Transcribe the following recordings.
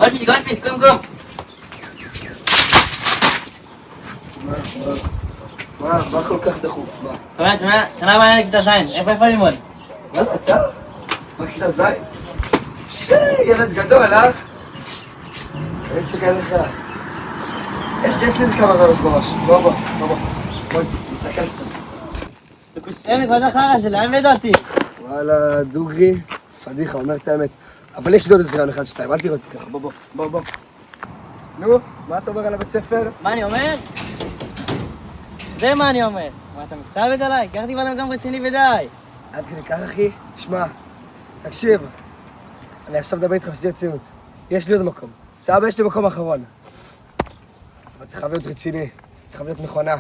גולדפיד, קום. מה כל כך דחוף? מה? שומע, שנה הבאה אני לכיתה זין, איפה ללמוד? וואלה, אתה? מה כיתה זין? ילד גדול, אה? אני אסתכל לך. יש לי איזה כמה רעיונות בראש. בוא. בואי, נסתכל קצת. קושרניק, מה זה החרא שלי? לאן הבאת אותי? וואלה, דוגרי, פדיחה, אומר את האמת. אבל יש לי עוד איזה רעיון אחד, שתיים, אל תראו אותי ככה, בוא. נו, מה אתה אומר על הבית ספר? מה אני אומר? זה מה אני אומר. מה, אתה מסתלבט עליי? קחתי בנו גם רציני ודי. עד כדי כך, אחי? שמע, תקשיב. אני עכשיו מדבר איתך בשיא הרצינות. יש לי עוד מקום. סבא, יש לי מקום אחרון. אבל אתה חייב להיות רציני. אתה חייב להיות מכונה.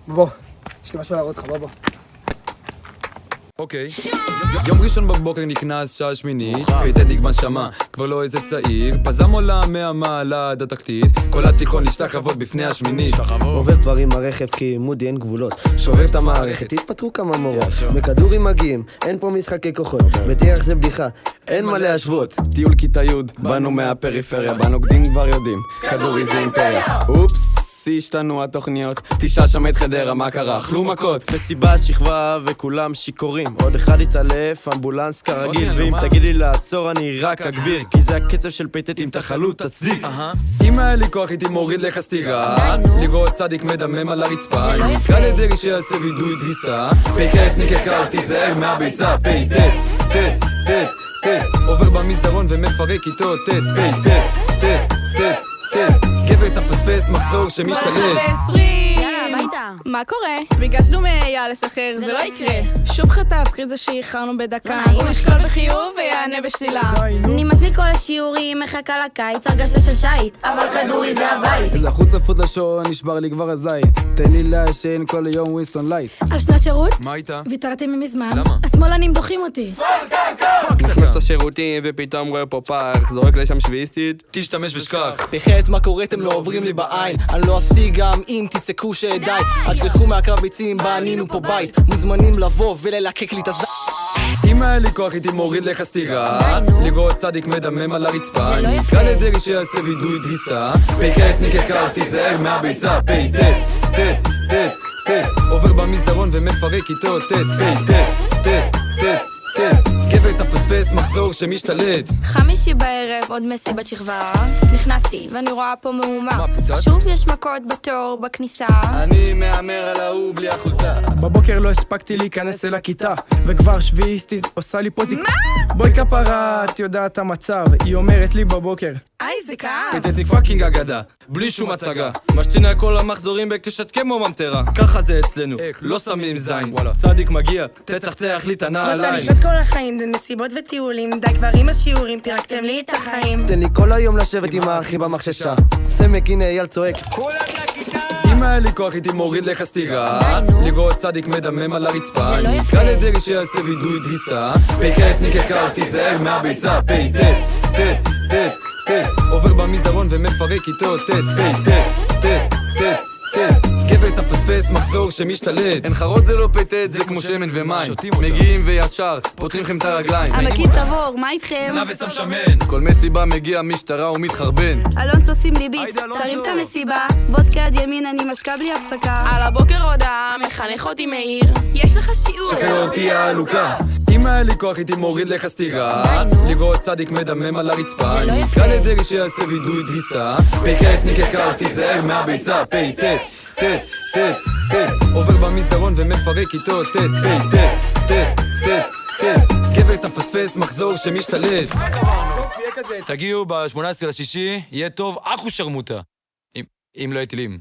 בוא, יש לי משהו להראות לך, בוא. אוקיי. יום ראשון בבוקר נכנס שעה שמינית, פ"ט נגמר שמה, כבר לא איזה צעיר, פזם עולה מהמעלה עד התחתית, כל התיכון להשתחוות בפני השמינית. עובר כבר עם הרכב כי מודי אין גבולות, שובר את המערכת, התפטרו כמה מורות, מכדורים מגיעים, אין פה משחקי כוחות, בטיח זה בדיחה, אין מה להשוות. טיול כיתה י', באנו מהפריפריה, בנוקדים כבר יודעים, כדורי זה אימפריה. אופס, השתנו התוכניות, תשעה שם את חדרה, מה קרה? אכלו מכות. מסיבת שכבה וכולם שיכורים, עוד אחד התעלף, אמבולנס כרגיל, ואם תגיד לי לעצור אני רק אגביר, כי זה הקצב של פ"ט עם תחלות, תצדיק. אם היה לי כוח הייתי מוריד לך סטירה, לראות צדיק מדמם על הרצפה, אני אקרא לדרי שיעשה וידוי דריסה, פ"ח נקקה, תיזהר מהביצה, פ"ט עובר במסדרון ומפרק איתו פ"ט גבר תפספס מחזור שמשתלט. מה קורה? ביקשנו מאייל לשחרר, זה לא יקרה. שוב חטף, קרי זה שאיחרנו בדקה. הוא ישקול בחיוב ויענה בשלילה. אני מספיק כל השיעורים, מחכה לקיץ, הרגשה של שייט, אבל כדורי זה הבית. איזה החוץ צפות לשעון, נשבר לי כבר הזית. תן לי לעשן כל היום ווינסטון לייט. על שנת שירות? מה איתה? ויתרתי ממזמן. למה? השמאלנים דוחים אותי. נכנס לשירותים ופתאום רואה פה פח, זורק לשם שביעיסטית. תשתמש ושכח. פחת מה קורה אתם לא עוברים לי בעין, אני לא אפסיק גם אם תצעקו שדי, אל תשכחו מהקרב ביצים בנינו פה בית, מוזמנים לבוא וללקק לי את הז... אם היה לי כוח הייתי מוריד לך סטירה, לראות צדיק מדמם על הרצפה, אני אקרא לדרי שיעשה וידוי דריסה, פ"ח נקקה, תיזהר מהביצה, פ"ט עובר במסדרון ומפרק איתו פ"ט גבר תפספס מחזור שמשתלט. חמישי בערב, עוד מסיבת שכבה. נכנסתי ואני רואה פה מהומה. שוב יש מכות בתור בכניסה. אני מהמר על ההוא בלי החולצה. בבוקר לא הספקתי להיכנס אל הכיתה, וכבר שביעיסטית עושה לי פוזיק. מה? בואי כפרה, את יודעת המצב, היא אומרת לי בבוקר. זה כאב. פ"ט פאקינג אגדה, בלי שום הצגה, משתינה כל המחזורים בקשת כמו ממטרה, ככה זה אצלנו, לא שמים זין, צדיק מגיע, תצחצח לי את הנעליים. רוצה לחיות כל החיים במסיבות וטיולים, די כבר עם השיעורים, פירקתם לי את החיים. תן לי כל היום לשבת עם האחי במחששה, סמק הנה אייל צועק. אם היה לי כוח הייתי מוריד לך סטירה, לראות צדיק מדמם על הרצפה, אני אקרא לדרי שיעשה וידוי דריסה, פ"ח נקקה, תיזהר מהביצה, פ"ט עובר במסדרון ומפרק איתו פ"ט גבר תפספס מחזור שמשתלט. הנחרות זה לא פ"ט, זה כמו שמן ומים, מגיעים וישר, פותחים לכם את הרגליים. עמקים תבור, מה איתכם? נא וסתם שמן. כל מסיבה מגיע משטרה ומתחרבן. אלון סוסים לי ביט, תרים את המסיבה, וודקה עד ימין אני משקה בלי הפסקה. על הבוקר הודעה, מחנך אותי מאיר, יש לך שיעור. שחרר אותי העלוקה. אם היה לי כוח הייתי מוריד לך סטירה, לראות צדיק מדמם על הרצפה, אני אקרא לדרי שיעשה וידוי דריסה, פ"ח נקקה, תיזהר מהביצה, פ"ט עובר במסדרון ומפרק איתו פ"ט גבר תפספס מחזור שמשתלט. תגיעו ב-18 לשישי, יהיה טוב אחו שרמוטה, אם לא יהיה טילים.